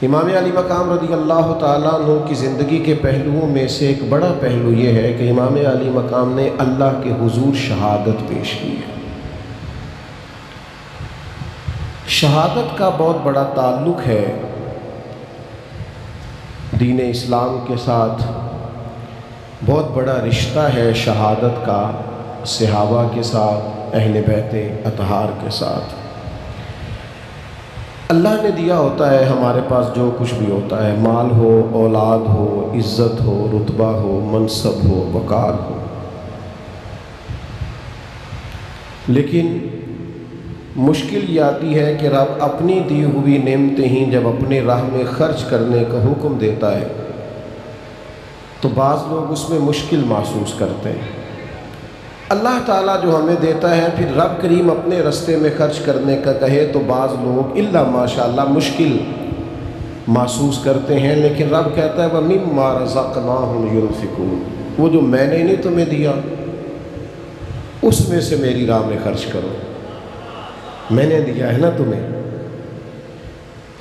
امام علی مقام رضی اللہ تعالیٰ عنہ کی زندگی کے پہلوؤں میں سے ایک بڑا پہلو یہ ہے کہ امام علی مقام نے اللہ کے حضور شہادت پیش کی ہے۔ شہادت کا بہت بڑا تعلق ہے دین اسلام کے ساتھ، بہت بڑا رشتہ ہے شہادت کا صحابہ کے ساتھ، اہل بیت اطہار کے ساتھ۔ اللہ نے دیا ہوتا ہے ہمارے پاس جو کچھ بھی ہوتا ہے، مال ہو، اولاد ہو، عزت ہو، رتبہ ہو، منصب ہو، وقار ہو، لیکن مشکل یہ آتی ہے کہ رب اپنی دی ہوئی نعمتیں ہی جب اپنے راہ میں خرچ کرنے کا حکم دیتا ہے تو بعض لوگ اس میں مشکل محسوس کرتے ہیں۔ اللہ تعالیٰ جو ہمیں دیتا ہے پھر رب کریم اپنے رستے میں خرچ کرنے کا کہے تو بعض لوگ الا ماشاءاللہ مشکل محسوس کرتے ہیں، لیکن رب کہتا ہے وَمِمَّا رَزَقْنَاهُمْ يُنْفِقُونَ، وہ جو میں نے نہیں تمہیں دیا اس میں سے میری راہ میں خرچ کرو، میں نے دیا ہے نا تمہیں۔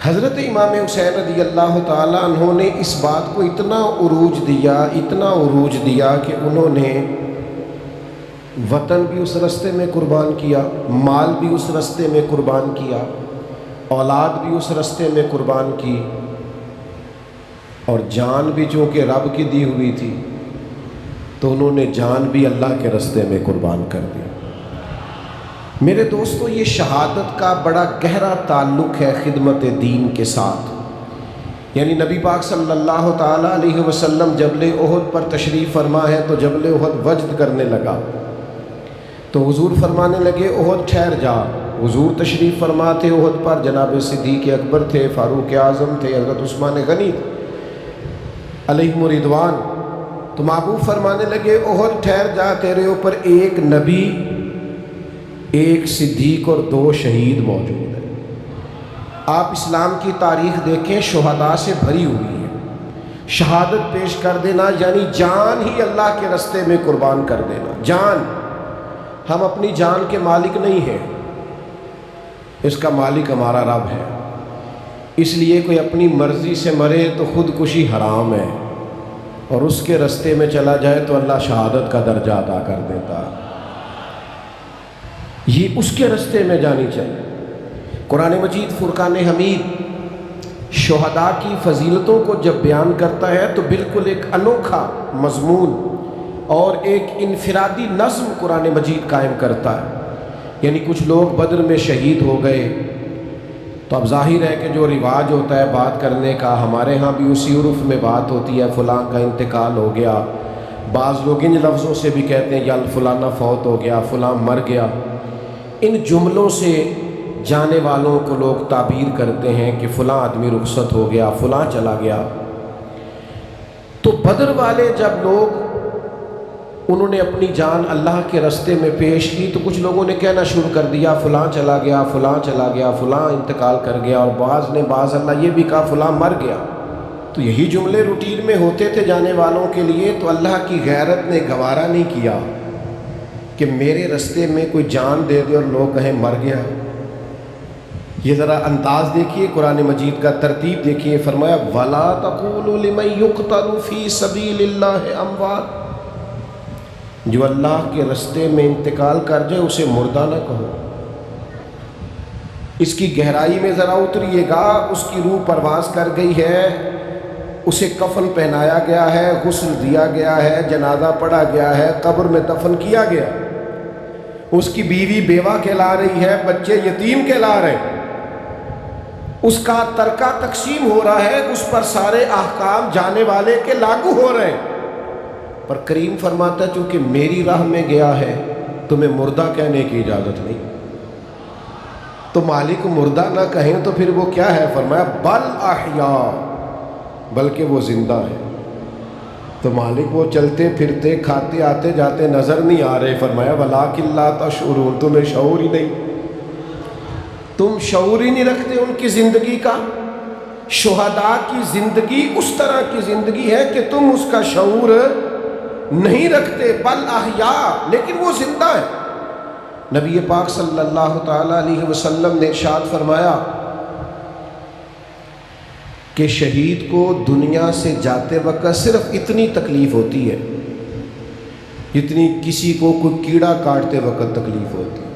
حضرت امام حسین رضی اللہ تعالیٰ عنہ نے اس بات کو اتنا عروج دیا کہ انہوں نے وطن بھی اس رستے میں قربان کیا، مال بھی اس رستے میں قربان کیا، اولاد بھی اس رستے میں قربان کی، اور جان بھی چونکہ رب کی دی ہوئی تھی تو انہوں نے جان بھی اللہ کے رستے میں قربان کر دی۔ میرے دوستو، یہ شہادت کا بڑا گہرا تعلق ہے خدمت دین کے ساتھ۔ یعنی نبی پاک صلی اللہ تعالیٰ علیہ وسلم جبل احد پر تشریف فرما ہے تو جبل احد وجد کرنے لگا تو حضور فرمانے لگے احد ٹھہر جا۔ حضور تشریف فرما تھے احد پر، جناب صدیق اکبر تھے، فاروق اعظم تھے، حضرت عثمان غنی علیہم رضوان، تو محبوب فرمانے لگے احد ٹھہر جا، تیرے اوپر ایک نبی، ایک صدیق اور 2 شہید موجود ہیں۔ آپ اسلام کی تاریخ دیکھیں، شہداء سے بھری ہوئی ہے۔ شہادت پیش کر دینا یعنی جان ہی اللہ کے رستے میں قربان کر دینا۔ جان، ہم اپنی جان کے مالک نہیں ہیں، اس کا مالک ہمارا رب ہے۔ اس لیے کوئی اپنی مرضی سے مرے تو خودکشی حرام ہے، اور اس کے رستے میں چلا جائے تو اللہ شہادت کا درجہ عطا کر دیتا۔ یہ اس کے رستے میں جانی چاہیے۔ قرآن مجید فرقان حمید شہداء کی فضیلتوں کو جب بیان کرتا ہے تو بالکل ایک انوکھا مضمون اور ایک انفرادی نظم قرآن مجید قائم کرتا ہے۔ یعنی کچھ لوگ بدر میں شہید ہو گئے تو اب ظاہر ہے کہ جو رواج ہوتا ہے بات کرنے کا، ہمارے ہاں بھی اسی عرف میں بات ہوتی ہے، فلاں کا انتقال ہو گیا۔ بعض لوگ ان لفظوں سے بھی کہتے ہیں یا فلانا فوت ہو گیا، فلاں مر گیا۔ ان جملوں سے جانے والوں کو لوگ تعبیر کرتے ہیں کہ فلاں آدمی رخصت ہو گیا، فلاں چلا گیا۔ تو بدر والے جب لوگ انہوں نے اپنی جان اللہ کے رستے میں پیش کی تو کچھ لوگوں نے کہنا شروع کر دیا فلاں چلا گیا، فلاں چلا گیا، فلاں انتقال کر گیا، اور بعض نے بعض اللہ یہ بھی کہا فلاں مر گیا۔ تو یہی جملے روٹین میں ہوتے تھے جانے والوں کے لیے، تو اللہ کی غیرت نے گوارا نہیں کیا کہ میرے رستے میں کوئی جان دے دے اور لوگ کہیں مر گیا۔ یہ ذرا انداز دیکھیے قرآن مجید کا، ترتیب دیکھیے۔ فرمایا وَلَا تَقُولُوا لِمَن يُقْتَلُ فِي سَبِيلِ اللَّهِ أَمْوَاتٌ، جو اللہ کے رستے میں انتقال کر جائے اسے مردہ نہ کہو۔ اس کی گہرائی میں ذرا اتریے گا، اس کی روح پرواز کر گئی ہے، اسے کفن پہنایا گیا ہے، غسل دیا گیا ہے، جنازہ پڑھا گیا ہے، قبر میں دفن کیا گیا، اس کی بیوی بیوہ کہلا رہی ہے، بچے یتیم کہلا رہے، اس کا ترکہ تقسیم ہو رہا ہے، اس پر سارے احکام جانے والے کے لاگو ہو رہے ہیں، پر کریم فرماتا ہے چونکہ میری راہ میں گیا ہے تمہیں مردہ کہنے کی اجازت نہیں۔ تو مالک مردہ نہ کہیں تو پھر وہ کیا ہے؟ فرمایا بل احیاء، بلکہ وہ زندہ ہے۔ تو مالک وہ چلتے پھرتے کھاتے آتے جاتے نظر نہیں آ رہے، فرمایا ولکن لا تشعرون، تمہیں شعور ہی نہیں، تم شعور ہی نہیں رکھتے ان کی زندگی کا۔ شہداء کی زندگی اس طرح کی زندگی ہے کہ تم اس کا شعور نہیں رکھتے، بل احیاء، لیکن وہ زندہ ہے۔ نبی پاک صلی اللہ تعالیٰ علیہ وسلم نے ارشاد فرمایا کہ شہید کو دنیا سے جاتے وقت صرف اتنی تکلیف ہوتی ہے جتنی کسی کو کوئی کیڑا کاٹتے وقت تکلیف ہوتی ہے،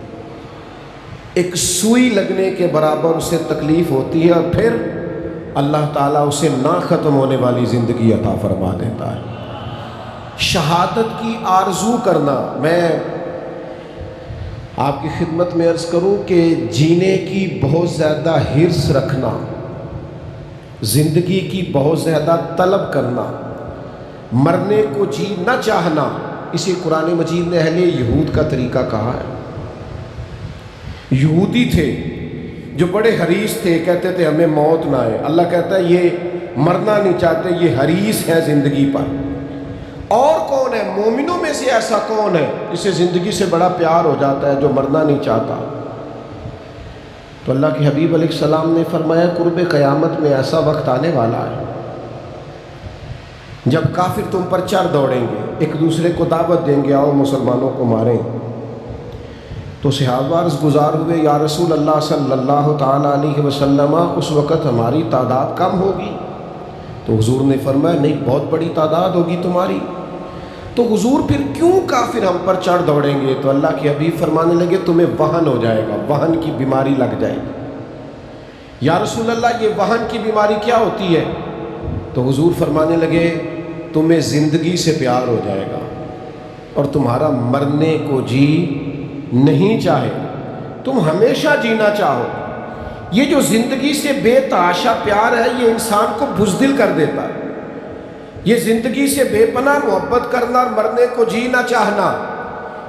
ایک سوئی لگنے کے برابر اسے تکلیف ہوتی ہے، اور پھر اللہ تعالیٰ اسے نہ ختم ہونے والی زندگی عطا فرما دیتا ہے۔ شہادت کی آرزو کرنا، میں آپ کی خدمت میں عرض کروں کہ جینے کی بہت زیادہ حرص رکھنا، زندگی کی بہت زیادہ طلب کرنا، مرنے کو جی نہ چاہنا، اسے قرآن مجید نے اہل یہود کا طریقہ کہا ہے۔ یہودی تھے جو بڑے حریص تھے، کہتے تھے ہمیں موت نہ آئے، اللہ کہتا ہے یہ مرنا نہیں چاہتے، یہ حریص ہے زندگی پر۔ اور کون ہے مومنوں میں سے ایسا کون ہے جسے زندگی سے بڑا پیار ہو جاتا ہے جو مرنا نہیں چاہتا؟ تو اللہ کے حبیب علیہ السلام نے فرمایا قرب قیامت میں ایسا وقت آنے والا ہے جب کافر تم پر چڑھ دوڑیں گے، ایک دوسرے کو دعوت دیں گے آؤ مسلمانوں کو ماریں۔ تو صحابہ عرض گزار ہوئے یا رسول اللہ صلی اللہ تعالیٰ علیہ وسلم اس وقت ہماری تعداد کم ہوگی؟ تو حضور نے فرمایا نہیں، بہت بڑی تعداد ہوگی تمہاری۔ تو حضور پھر کیوں کافر ہم پر چڑھ دوڑیں گے؟ تو اللہ کے حبیب فرمانے لگے تمہیں وہن ہو جائے گا، وہن کی بیماری لگ جائے گی۔ یا رسول اللہ یہ وہن کی بیماری کیا ہوتی ہے؟ تو حضور فرمانے لگے تمہیں زندگی سے پیار ہو جائے گا اور تمہارا مرنے کو جی نہیں چاہے، تم ہمیشہ جینا چاہو۔ یہ جو زندگی سے بے تحاشا پیار ہے یہ انسان کو بزدل کر دیتا ہے۔ یہ زندگی سے بے پناہ محبت کرنا اور مرنے کو جینا چاہنا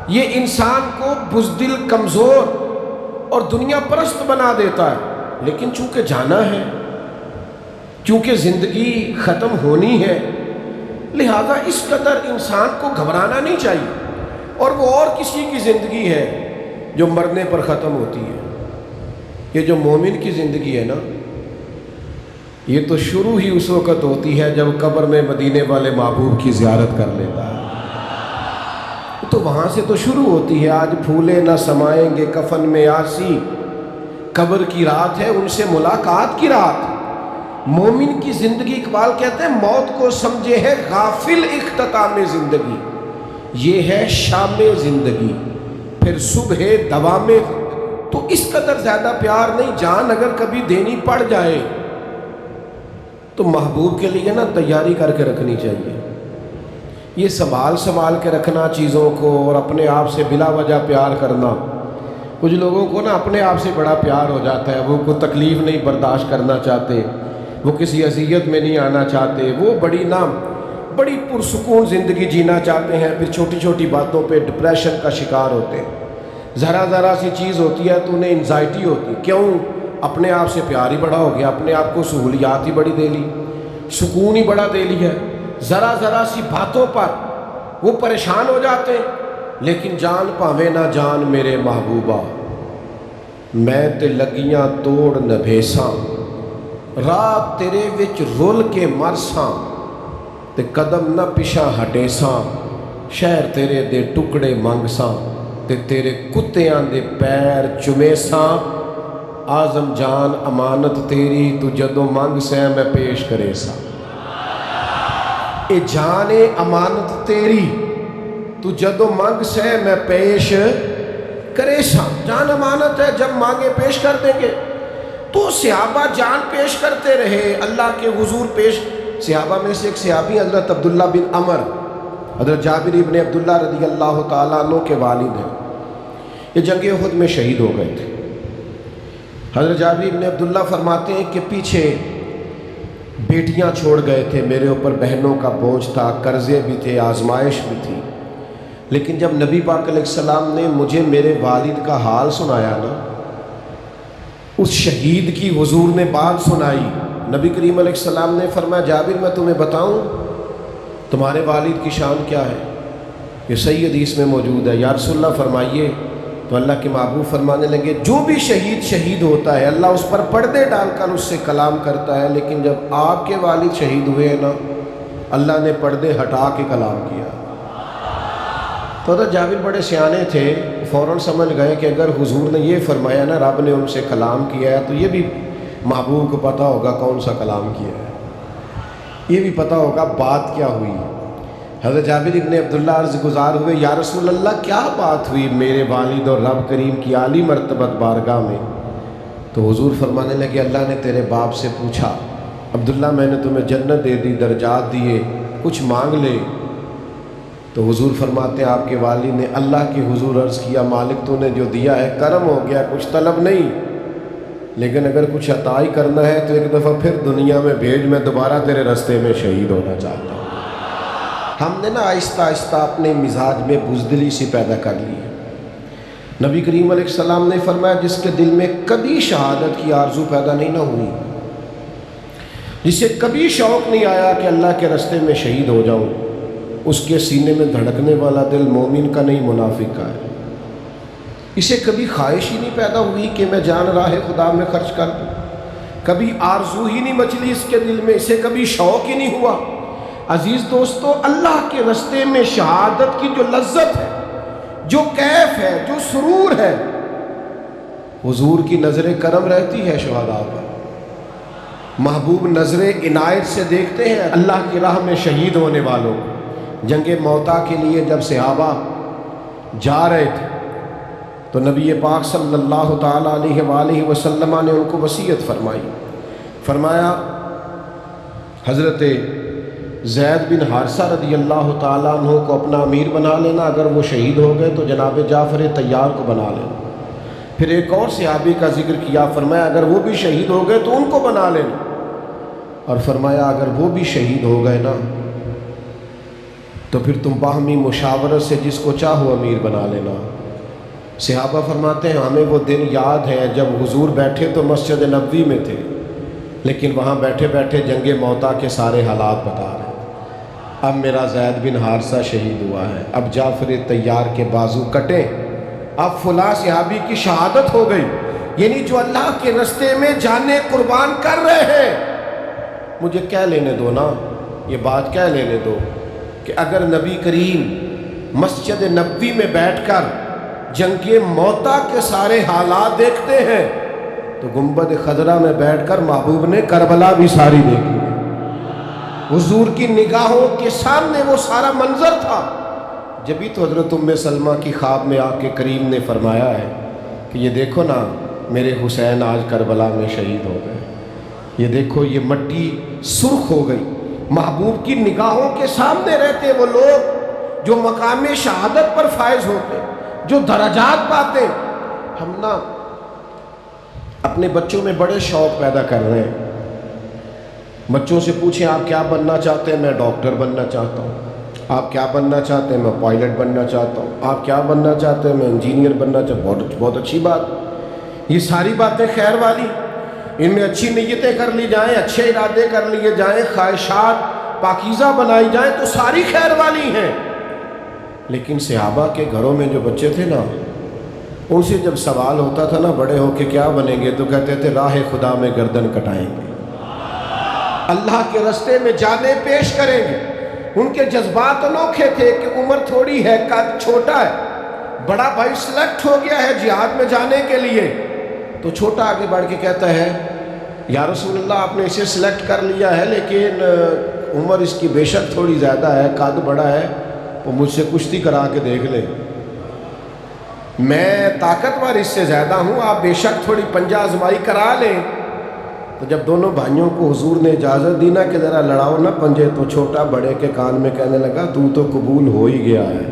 یہ انسان کو بزدل، کمزور اور دنیا پرست بنا دیتا ہے۔ لیکن چونکہ جانا ہے، چونکہ زندگی ختم ہونی ہے، لہذا اس قدر انسان کو گھبرانا نہیں چاہیے۔ اور وہ اور کسی کی زندگی ہے جو مرنے پر ختم ہوتی ہے، یہ جو مومن کی زندگی ہے نا، یہ تو شروع ہی اس وقت ہوتی ہے جب قبر میں مدینے والے محبوب کی زیارت کر لیتا ہے، تو وہاں سے تو شروع ہوتی ہے۔ آج پھولے نہ سمائیں گے کفن میں آسی، قبر کی رات ہے ان سے ملاقات کی رات۔ مومن کی زندگی، اقبال کہتے ہیں موت کو سمجھے ہے غافل اختتام زندگی، یہ ہے شام زندگی پھر صبح دوام۔ تو اس قدر زیادہ پیار نہیں، جان اگر کبھی دینی پڑ جائے تو محبوب کے لیے نا تیاری کر کے رکھنی چاہیے۔ یہ سنبھال کے رکھنا چیزوں کو اور اپنے آپ سے بلا وجہ پیار کرنا، کچھ لوگوں کو نا اپنے آپ سے بڑا پیار ہو جاتا ہے، وہ کوئی تکلیف نہیں برداشت کرنا چاہتے، وہ کسی اذیت میں نہیں آنا چاہتے، وہ بڑی پرسکون زندگی جینا چاہتے ہیں، پھر چھوٹی چھوٹی باتوں پہ ڈپریشن کا شکار ہوتے ہیں۔ ذرا سی چیز ہوتی ہے تو انہیں انزائٹی ہوتی ہے، کیوں؟ اپنے آپ سے پیار ہی بڑا ہو گیا، اپنے آپ کو سہولیات ہی بڑی دے لی، سکون ہی بڑا دے لی ہے، ذرا سی باتوں پر وہ پریشان ہو جاتے ہیں۔ لیکن جان پاوے نہ جان میرے محبوبہ، میں تے لگیاں توڑ نبھیساں، رات تیرے وچ رول کے مرساں، تے قدم نہ پیچھا ہٹیساں، شہر تیرے دے ٹکڑے منگساں، تے تیرے کتیاں دے پیر چمیساں، آزم جان امانت تیری، تو جدوں منگ سے میں پیش کرے سا۔ اے جان امانت تیری، تو جدوں منگ سے میں پیش کرے سا۔ جان امانت ہے، جب مانگے پیش کر دیں گے۔ تو صحابہ جان پیش کرتے رہے اللہ کے حضور پیش۔ صحابہ میں سے ایک صحابی حضرت عبداللہ بن عمر، حضرت جابر ابن عبداللہ رضی اللہ تعالیٰ عنہ کے والد ہیں، یہ جنگ احد میں شہید ہو گئے تھے۔ حضرت جابر ابن عبداللہ فرماتے ہیں کہ پیچھے بیٹیاں چھوڑ گئے تھے، میرے اوپر بہنوں کا بوجھ تھا، قرضے بھی تھے، آزمائش بھی تھی، لیکن جب نبی پاک علیہ السلام نے مجھے میرے والد کا حال سنایا نا، اس شہید کی حضور نے بات سنائی، نبی کریم علیہ السلام نے فرمایا جابر میں تمہیں بتاؤں تمہارے والد کی شان کیا ہے؟ یہ صحیح حدیث میں موجود ہے۔ یا رسول اللہ فرمائیے۔ تو اللہ کے محبوب فرمانے لگے جو بھی شہید ہوتا ہے اللہ اس پر پردے ڈال کر اس سے کلام کرتا ہے، لیکن جب آپ کے والد شہید ہوئے نا اللہ نے پردے ہٹا کے کلام کیا۔ تو حضرت جابر بڑے سیانے تھے، فوراً سمجھ گئے کہ اگر حضور نے یہ فرمایا نا رب نے ان سے کلام کیا ہے تو یہ بھی محبوب کو پتہ ہوگا کون سا کلام کیا ہے، یہ بھی پتہ ہوگا بات کیا ہوئی۔ حضرت جابر ابن عبداللہ عرض گزار ہوئے، یا رسول اللہ کیا بات ہوئی میرے والد اور رب کریم کی عالی مرتبت بارگاہ میں؟ تو حضور فرمانے لگے، اللہ نے تیرے باپ سے پوچھا، عبداللہ میں نے تمہیں جنت دے دی، درجات دیے، کچھ مانگ لے۔ تو حضور فرماتے ہیں آپ کے والد نے اللہ کے حضور عرض کیا، مالک تو نے جو دیا ہے کرم ہو گیا، کچھ طلب نہیں، لیکن اگر کچھ عطائی کرنا ہے تو ایک دفعہ پھر دنیا میں بھیج، میں دوبارہ تیرے رستے میں شہید ہونا چاہتا ہوں۔ ہم نے نا آہستہ آہستہ اپنے مزاج میں بزدلی سی پیدا کر لی ہے۔ نبی کریم علیہ السلام نے فرمایا، جس کے دل میں کبھی شہادت کی آرزو پیدا نہیں نہ ہوئی، جسے کبھی شوق نہیں آیا کہ اللہ کے راستے میں شہید ہو جاؤں، اس کے سینے میں دھڑکنے والا دل مومن کا نہیں منافق کا ہے۔ اسے کبھی خواہش ہی نہیں پیدا ہوئی کہ میں جان راہ خدا میں خرچ کر دوں، کبھی آرزو ہی نہیں مچلی اس کے دل میں، اسے کبھی شوق ہی نہیں ہوا۔ عزیز دوستو، اللہ کے راستے میں شہادت کی جو لذت ہے، جو کیف ہے، جو سرور ہے، حضور کی نظر کرم رہتی ہے شہداء پر۔ محبوب نظر عنایت سے دیکھتے ہیں اللہ کی راہ میں شہید ہونے والوں کو۔ جنگ موتا کے لیے جب صحابہ جا رہے تھے تو نبی پاک صلی اللہ تعالیٰ علیہ وآلہ وسلم نے ان کو وصیت فرمائی، فرمایا حضرت زید بن حارثہ رضی اللہ تعالیٰ عنہ کو اپنا امیر بنا لینا، اگر وہ شہید ہو گئے تو جناب جعفر طیار کو بنا لینا۔ پھر ایک اور صحابی کا ذکر کیا، فرمایا اگر وہ بھی شہید ہو گئے تو ان کو بنا لینا، اور فرمایا اگر وہ بھی شہید ہو گئے نا تو پھر تم باہمی مشاورت سے جس کو چاہو امیر بنا لینا۔ صحابہ فرماتے ہیں ہمیں وہ دن یاد ہے جب حضور بیٹھے تو مسجد نبوی میں تھے، لیکن وہاں بیٹھے بیٹھے جنگ موتا کے سارے حالات بتا رہے ہیں۔ اب میرا زید بن حارثہ شہید ہوا ہے، اب جعفر طیار کے بازو کٹے، اب فلاں صحابی کی شہادت ہو گئی، یعنی جو اللہ کے راستے میں جانیں قربان کر رہے ہیں۔ مجھے کہہ لینے دو نا، یہ بات کہہ لینے دو کہ اگر نبی کریم مسجد نبوی میں بیٹھ کر جنگ موتا کے سارے حالات دیکھتے ہیں تو گنبد خضرا میں بیٹھ کر محبوب نے کربلا بھی ساری دیکھی۔ حضور کی نگاہوں کے سامنے وہ سارا منظر تھا۔ جبھی تو حضرت ام سلمہ کی خواب میں آ کے کریم نے فرمایا ہے کہ یہ دیکھو نا میرے حسین آج کربلا میں شہید ہو گئے، یہ دیکھو یہ مٹی سرخ ہو گئی۔ محبوب کی نگاہوں کے سامنے رہتے وہ لوگ جو مقام شہادت پر فائز ہوتے، جو درجات پاتے۔ ہم نا اپنے بچوں میں بڑے شوق پیدا کر رہے ہیں۔ بچوں سے پوچھیں آپ کیا بننا چاہتے ہیں؟ میں ڈاکٹر بننا چاہتا ہوں۔ آپ کیا بننا چاہتے ہیں؟ میں پائلٹ بننا چاہتا ہوں۔ آپ کیا بننا چاہتے ہیں؟ میں انجینئر بننا چاہتا ہوں۔ بہت اچھی بات، یہ ساری باتیں خیر والی، ان میں اچھی نیتیں کر لی جائیں، اچھے ارادے کر لیے جائیں، خواہشات پاکیزہ بنائی جائیں تو ساری خیر والی ہیں۔ لیکن صحابہ کے گھروں میں جو بچے تھے نا، ان سے جب سوال ہوتا تھا نا بڑے ہو کے کیا بنیں گے، تو کہتے تھے راہ خدا میں گردن کٹائیں گے، اللہ کے راستے میں جانیں پیش کریں گے۔ ان کے جذبات انوکھے تھے کہ عمر تھوڑی ہے، قد چھوٹا ہے، بڑا بھائی سلیکٹ ہو گیا ہے جہاد میں جانے کے لیے، تو چھوٹا آگے بڑھ کے کہتا ہے یا رسول اللہ آپ نے اسے سلیکٹ کر لیا ہے، لیکن عمر اس کی بے شک تھوڑی زیادہ ہے، قد بڑا ہے، وہ مجھ سے کشتی کرا کے دیکھ لیں، میں طاقتور اس سے زیادہ ہوں، آپ بے شک تھوڑی پنجہ آزمائی کرا لیں۔ تو جب دونوں بھائیوں کو حضور نے اجازت دی نا کہ ذرا لڑاؤ نا پنجے، تو چھوٹا بڑے کے کان میں کہنے لگا تو قبول ہو ہی گیا ہے،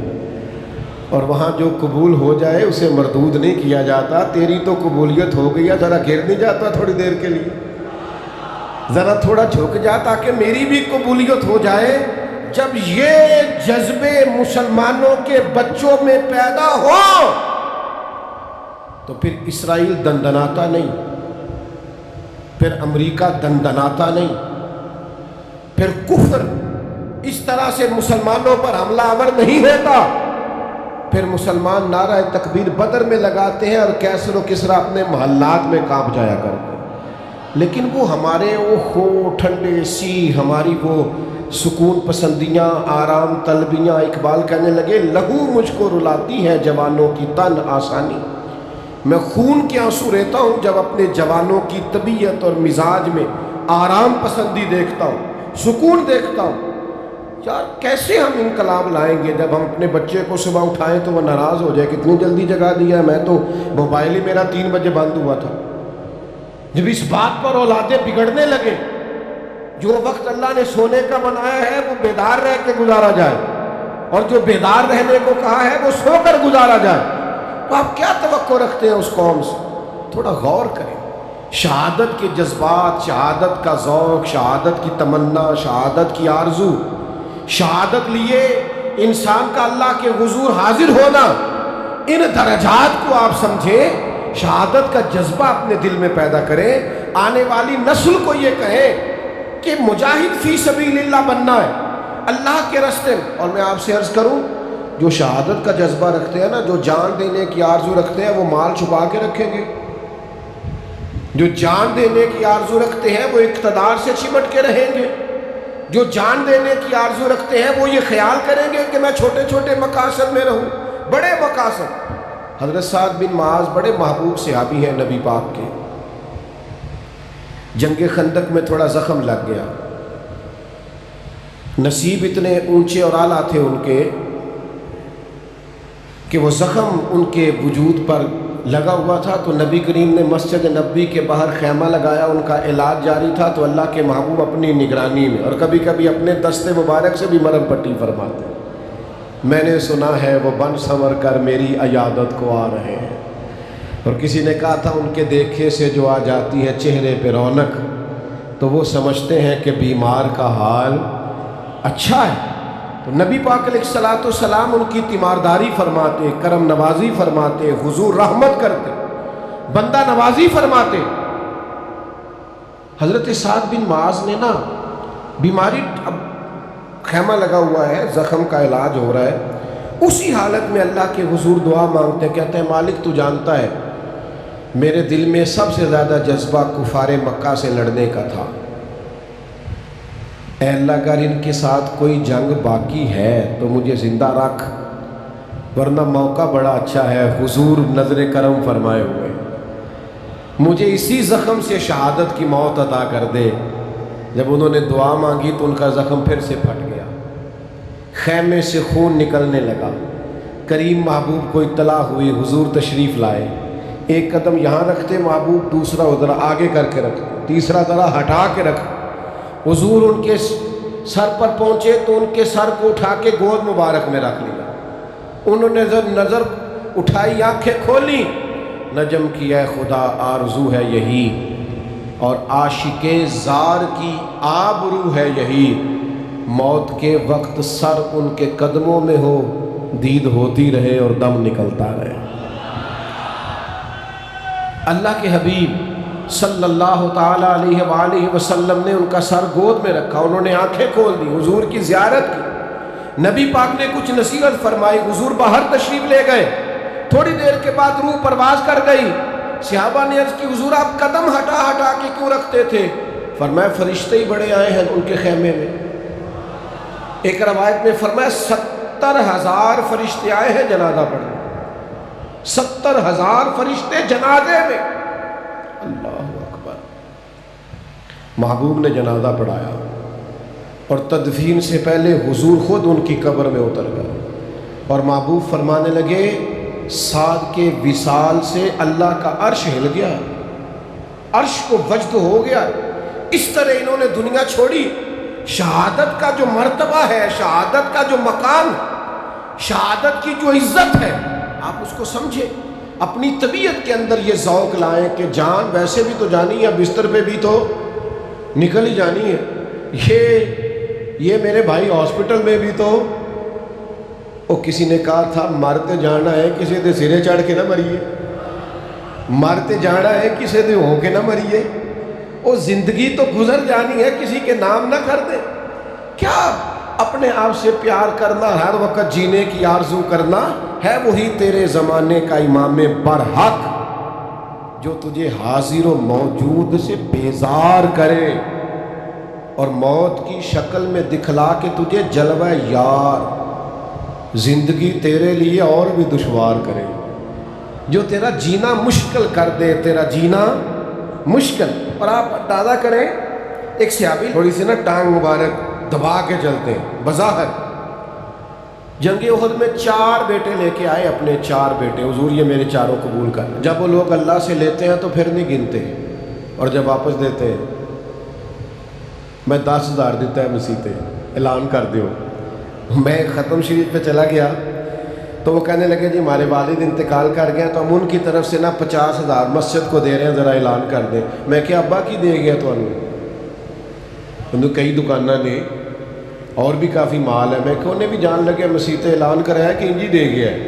اور وہاں جو قبول ہو جائے اسے مردود نہیں کیا جاتا، تیری تو قبولیت ہو گئی ہے، ذرا گر نہیں جاتا تھوڑی دیر کے لیے، ذرا تھوڑا جھک جا تاکہ میری بھی قبولیت ہو جائے۔ جب یہ جذبے مسلمانوں کے بچوں میں پیدا ہو تو پھر اسرائیل دندناتا نہیں، پھر امریکہ دندناتا نہیں، پھر کفر اس طرح سے مسلمانوں پر حملہ آور نہیں ہوتا، پھر مسلمان نعرہ تکبیر بدر میں لگاتے ہیں اور کیسر و کسرا اپنے محلات میں کانپ جایا کرتے ہیں۔ لیکن وہ ہمارے وہ ٹھنڈے سی، ہماری وہ سکون پسندیاں، آرام طلبیاں، اقبال کہنے لگے لہو مجھ کو رلاتی ہے جوانوں کی تن آسانی، میں خون کے آنسو رہتا ہوں جب اپنے جوانوں کی طبیعت اور مزاج میں آرام پسندی دیکھتا ہوں، سکون دیکھتا ہوں۔ یار کیسے ہم انقلاب لائیں گے جب ہم اپنے بچے کو صبح اٹھائیں تو وہ ناراض ہو جائے کہ اتنی جلدی جگا دیا ہے، میں تو موبائل ہی میرا 3 بجے بند ہوا تھا۔ جب اس بات پر اولادیں بگڑنے لگے، جو وقت اللہ نے سونے کا بنایا ہے وہ بیدار رہ کے گزارا جائے، اور جو بیدار رہنے کو کہا ہے وہ سو کر گزارا جائے، تو آپ کیا توقع رکھتے ہیں اس قوم سے؟ تھوڑا غور کریں۔ شہادت کے جذبات، شہادت کا ذوق، شہادت کی تمنا، شہادت کی آرزو، شہادت لیے انسان کا اللہ کے حضور حاضر ہونا، ان درجات کو آپ سمجھیں، شہادت کا جذبہ اپنے دل میں پیدا کریں، آنے والی نسل کو یہ کہیں کہ مجاہد فی سبیل اللہ بننا ہے اللہ کے راستے میں۔ اور میں آپ سے عرض کروں، جو شہادت کا جذبہ رکھتے ہیں نا، جو جان دینے کی آرزو رکھتے ہیں، وہ مال چھپا کے رکھیں گے۔ جو جان دینے کی آرزو رکھتے ہیں وہ اقتدار سے چمٹ کے رہیں گے۔ جو جان دینے کی آرزو رکھتے ہیں وہ یہ خیال کریں گے کہ میں چھوٹے چھوٹے مقاصد میں رہوں، بڑے مقاصد۔ حضرت سعد بن معاذ بڑے محبوب صحابی ہیں نبی پاک کے۔ جنگ خندق میں تھوڑا زخم لگ گیا، نصیب اتنے اونچے اور اعلیٰ تھے ان کے کہ وہ زخم ان کے وجود پر لگا ہوا تھا، تو نبی کریم نے مسجد نبوی کے باہر خیمہ لگایا، ان کا علاج جاری تھا۔ تو اللہ کے محبوب اپنی نگرانی میں اور کبھی کبھی اپنے دست مبارک سے بھی مرہم پٹی فرماتے ہیں۔ میں نے سنا ہے وہ بن سنور کر میری عیادت کو آ رہے ہیں، اور کسی نے کہا تھا ان کے دیکھے سے جو آ جاتی ہے چہرے پہ رونق، تو وہ سمجھتے ہیں کہ بیمار کا حال اچھا ہے۔ تو نبی پاک علیہ الصلوۃ والسلام ان کی تیمارداری فرماتے، کرم نوازی فرماتے، حضور رحمت کرتے، بندہ نوازی فرماتے۔ حضرت سعد بن معاذ نے نا بیماری، اب خیمہ لگا ہوا ہے، زخم کا علاج ہو رہا ہے، اسی حالت میں اللہ کے حضور دعا مانگتے، کہتے ہیں مالک تو جانتا ہے میرے دل میں سب سے زیادہ جذبہ کفار مکہ سے لڑنے کا تھا، اے اللہ اگر ان کے ساتھ کوئی جنگ باقی ہے تو مجھے زندہ رکھ، ورنہ موقع بڑا اچھا ہے، حضور نظر کرم فرمائے ہوئے، مجھے اسی زخم سے شہادت کی موت عطا کر دے۔ جب انہوں نے دعا مانگی تو ان کا زخم پھر سے پھٹ گیا، خیمے سے خون نکلنے لگا۔ کریم محبوب کو اطلاع ہوئی، حضور تشریف لائے، ایک قدم یہاں رکھتے محبوب، دوسرا ادھر آگے کر کے رکھ، تیسرا ذرا ہٹا کے رکھ۔ حضور ان کے سر پر پہنچے تو ان کے سر کو اٹھا کے گود مبارک میں رکھ لیا۔ انہوں نے نظر اٹھائی، آنکھیں کھولی، نجم کی اے خدا آرزو ہے یہی، اور عاشق زار کی آبرو ہے یہی، موت کے وقت سر ان کے قدموں میں ہو، دید ہوتی رہے اور دم نکلتا رہے۔ اللہ کے حبیب صلی اللہ تعالیٰ علیہ وآلہ وسلم نے ان کا سر گود میں رکھا، انہوں نے آنکھیں کھول دی، حضور کی زیارت کی، نبی پاک نے کچھ نصیحت فرمائی، حضور باہر تشریف لے گئے، تھوڑی دیر کے بعد روح پرواز کر گئی۔ صحابہ نے عرض کی حضور آپ قدم ہٹا ہٹا کے کیوں رکھتے تھے؟ فرمایا فرشتے ہی بڑے آئے ہیں ان کے خیمے میں۔ ایک روایت میں فرمایا 70,000 فرشتے آئے ہیں جنازہ پڑھنے، 70,000 فرشتے جنازے میں۔ اللہ اکبر۔ محبوب نے جنازہ پڑھایا اور تدفین سے پہلے حضور خود ان کی قبر میں اتر گئے، اور محبوب فرمانے لگے سعد کے وصال سے اللہ کا عرش ہل گیا، عرش کو وجد ہو گیا۔ اس طرح انہوں نے دنیا چھوڑی۔ شہادت کا جو مرتبہ ہے، شہادت کا جو مقام، شہادت کی جو عزت ہے، آپ اس کو سمجھیں، اپنی طبیعت کے اندر یہ ذوق لائیں کہ جان ویسے بھی تو جانی ہے، بستر پہ بھی تو نکل ہی جانی ہے، یہ میرے بھائی ہاسپٹل میں بھی تو، وہ کسی نے کہا تھا مرتے جانا ہے کسی دے سرے چڑھ کے نہ مریے، مرتے جانا ہے کسی دے ہو کے نہ مریے، وہ زندگی تو گزر جانی ہے، کسی کے نام نہ کر دے۔ کیا اپنے آپ سے پیار کرنا، ہر وقت جینے کی آرزو کرنا ہے، وہی تیرے زمانے کا امام برحق جو تجھے حاضر و موجود سے بیزار کرے اور موت کی شکل میں دکھلا کے تجھے جلوہ یار، زندگی تیرے لیے اور بھی دشوار کرے۔ جو تیرا جینا مشکل کر دے، تیرا جینا مشکل۔ اور آپ اندازہ کریں، ایک صحابی تھوڑی سی نا ٹانگ مبارک دبا کے چلتے ہیں، بظاہر جنگ احد میں 4 بیٹے لے کے آئے، اپنے 4 بیٹے، حضور یہ میرے چاروں قبول کر۔ جب وہ لوگ اللہ سے لیتے ہیں تو پھر نہیں گنتے، اور جب واپس دیتے ہیں، میں 10,000 دیتا ہے مسیحتے، اعلان کر دیو۔ میں ختم شریف پہ چلا گیا تو وہ کہنے لگے جی ہمارے والد انتقال کر گئے، تو ہم ان کی طرف سے نا 50,000 مسجد کو دے رہے ہیں، ذرا اعلان کر دیں۔ میں کہ ابا کی دے گیا تو انہوں کئی دکانہ نے اور بھی کافی مال ہے، میں کہ انہیں بھی جان لگے مسیحتے اعلان کرایا کہ انجی دے گیا ہے۔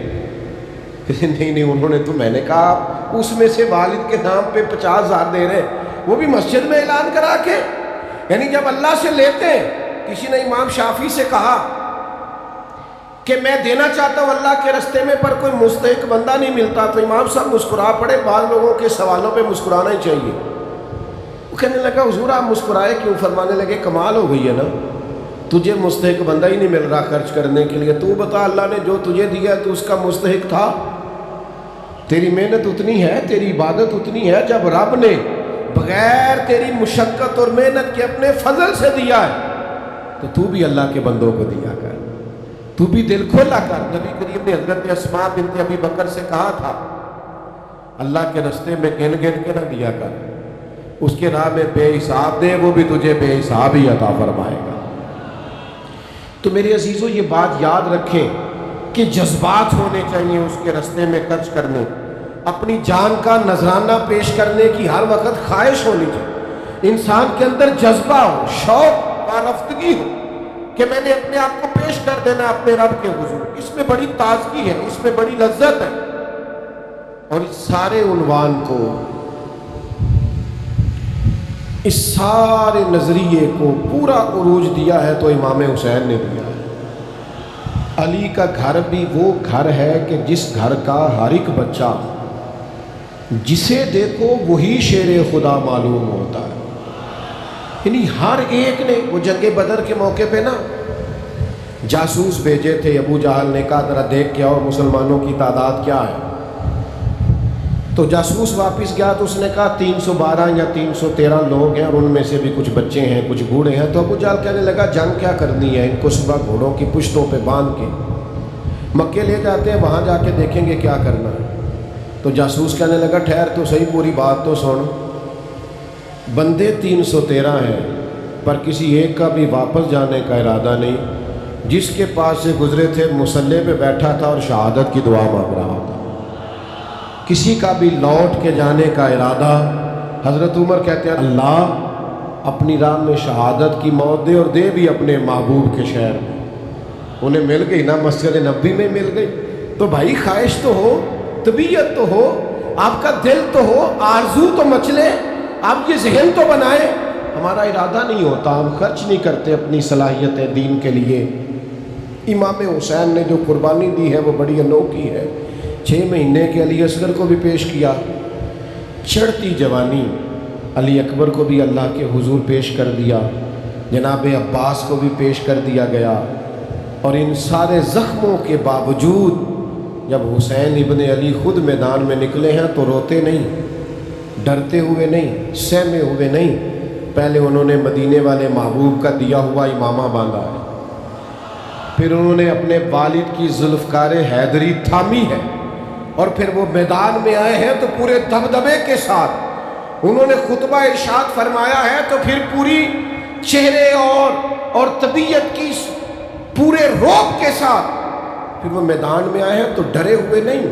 نہیں انہوں نے تو، میں نے کہا اس میں سے والد کے نام پہ 50,000 دے رہے ہیں، وہ بھی مسجد میں اعلان کرا کے۔ یعنی جب اللہ سے لیتے ہیں، کسی نے امام شافعی سے کہا کہ میں دینا چاہتا ہوں اللہ کے رستے میں پر کوئی مستحق بندہ نہیں ملتا، تو امام صاحب مسکرا پڑے، بعض لوگوں کے سوالوں پہ مسکرانا ہی چاہیے۔ وہ کہنے لگا حضور آپ مسکرائے کیوں؟ فرمانے لگے کمال ہو گئی ہے نا، تجھے مستحق بندہ ہی نہیں مل رہا خرچ کرنے کے لیے، تو بتا اللہ نے جو تجھے دیا تو اس کا مستحق تھا؟ تیری محنت اتنی ہے، تیری عبادت اتنی ہے، جب رب نے بغیر تیری مشقت اور محنت کے اپنے فضل سے دیا ہے تو بھی اللہ کے بندوں کو دیا کر، تو بھی دل کھولا کر۔ نبی کریم نے حضرت اسماء بنت ابی بکر سے کہا تھا اللہ کے رستے میں گن گن کے نہ دیا کر، اس کے راہ میں بے حساب دے، وہ بھی تجھے بے حساب ہی عطا فرمائے گا۔ تو میرے عزیزو یہ بات یاد رکھیں کہ جذبات ہونے چاہیے اس کے رستے میں خرچ کرنے، اپنی جان کا نذرانہ پیش کرنے کی ہر وقت خواہش ہونی چاہیے، انسان کے اندر جذبہ ہو، شوق، وارفتگی ہو کہ میں نے اپنے آپ کو پیش کر دینا اپنے رب کے حضور۔ اس میں بڑی تازگی ہے، اس میں بڑی لذت ہے۔ اور اس سارے عنوان کو، اس سارے نظریے کو پورا عروج دیا ہے تو امام حسین نے دیا ہے۔ علی کا گھر بھی وہ گھر ہے کہ جس گھر کا ہر ایک بچہ جسے دیکھو وہی شیر خدا معلوم ہوتا ہے۔ یعنی ہر ایک نے، وہ جنگ بدر کے موقع پہ نا جاسوس بھیجے تھے، ابو جہل نے کہا ذرا دیکھ کے آؤ مسلمانوں کی تعداد کیا ہے، تو جاسوس واپس گیا تو اس نے کہا 312 یا 313 لوگ ہیں، اور ان میں سے بھی کچھ بچے ہیں کچھ بوڑھے ہیں۔ تو ابو جہل کہنے لگا جنگ کیا کرنی ہے، ان کو صبح گھوڑوں کی پشتوں پہ باندھ کے مکے لے جاتے ہیں، وہاں جا کے دیکھیں گے کیا کرنا ہے۔ تو جاسوس کہنے لگا ٹھہر تو صحیح، پوری بات تو سن، بندے 313 ہیں پر کسی ایک کا بھی واپس جانے کا ارادہ نہیں، جس کے پاس سے گزرے تھے مسلح پہ بیٹھا تھا اور شہادت کی دعا مانگ رہا تھا، کسی کا بھی لوٹ کے جانے کا ارادہ۔ حضرت عمر کہتے ہیں اللہ اپنی راہ میں شہادت کی موت دے، اور دے بھی اپنے محبوب کے شہر میں۔ انہیں مل گئی نا، مسجد نبوی میں مل گئی۔ تو بھائی خواہش تو ہو، طبیعت تو ہو، آپ کا دل تو ہو، آرزو تو مچلے، آپ یہ ذہن تو بنائیں۔ ہمارا ارادہ نہیں ہوتا، ہم خرچ نہیں کرتے اپنی صلاحیتیں دین کے لیے۔ امام حسین نے جو قربانی دی ہے وہ بڑی انوکھی ہے۔ 6 مہینے کے علی اصغر کو بھی پیش کیا، چڑھتی جوانی علی اکبر کو بھی اللہ کے حضور پیش کر دیا، جناب عباس کو بھی پیش کر دیا گیا۔ اور ان سارے زخموں کے باوجود جب حسین ابن علی خود میدان میں نکلے ہیں تو روتے نہیں، ڈرتے ہوئے نہیں، سہمے ہوئے نہیں، پہلے انہوں نے مدینے والے محبوب کا دیا ہوا امامہ باندھا ہے، پھر انہوں نے اپنے والد کی ذوالفقار حیدری تھامی ہے، اور پھر وہ میدان میں آئے ہیں تو پورے دبدبے کے ساتھ انہوں نے خطبہ ارشاد فرمایا ہے، تو پھر پوری چہرے اور طبیعت کی پورے روب کے ساتھ پھر وہ میدان میں آئے ہیں تو ڈرے ہوئے نہیں،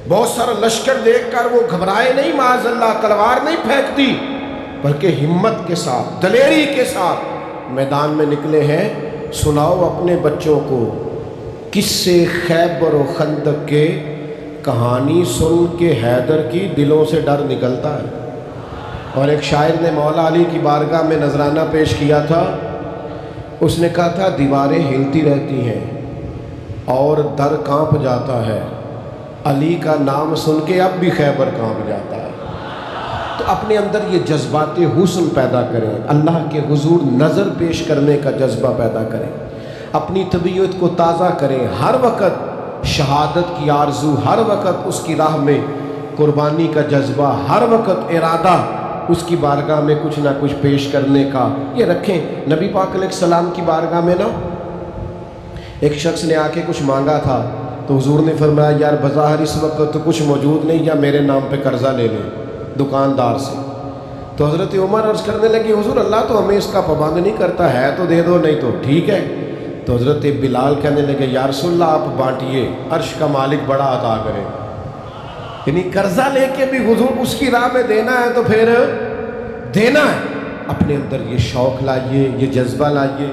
بہت سارا لشکر دیکھ کر وہ گھبرائے نہیں، معاذ اللہ تلوار نہیں پھینک دی، بلکہ ہمت کے ساتھ، دلیری کے ساتھ میدان میں نکلے ہیں۔ سناؤ اپنے بچوں کو قصے خیبر و خندق کے، کہانی سن کے حیدر کی دلوں سے ڈر نکلتا ہے۔ اور ایک شاعر نے مولا علی کی بارگاہ میں نذرانہ پیش کیا تھا، اس نے کہا تھا دیواریں ہلتی رہتی ہیں اور در کانپ جاتا ہے، علی کا نام سن کے اب بھی خیبر کانپ جاتا ہے۔ تو اپنے اندر یہ جذبات حسن پیدا کریں، اللہ کے حضور نظر پیش کرنے کا جذبہ پیدا کریں، اپنی طبیعت کو تازہ کریں، ہر وقت شہادت کی آرزو، ہر وقت اس کی راہ میں قربانی کا جذبہ، ہر وقت ارادہ اس کی بارگاہ میں کچھ نہ کچھ پیش کرنے کا یہ رکھیں۔ نبی پاک علیہ السلام کی بارگاہ میں نا ایک شخص نے آ کے کچھ مانگا تھا، تو حضور نے فرمایا یار بظاہر اس وقت تو کچھ موجود نہیں، یا میرے نام پہ قرضہ لے لیں دکاندار سے۔ تو حضرت عمر عرض کرنے لگے حضور اللہ تو ہمیں اس کا پابند نہیں کرتا ہے، تو دے دو نہیں تو ٹھیک ہے۔ تو حضرت بلال کہنے لگے یا رسول اللہ آپ بانٹیے، عرش کا مالک بڑا عطا کرے۔ یعنی قرضہ لے کے بھی حضور اس کی راہ میں دینا ہے تو پھر دینا ہے۔ اپنے اندر یہ شوق لائیے، یہ جذبہ لائیے۔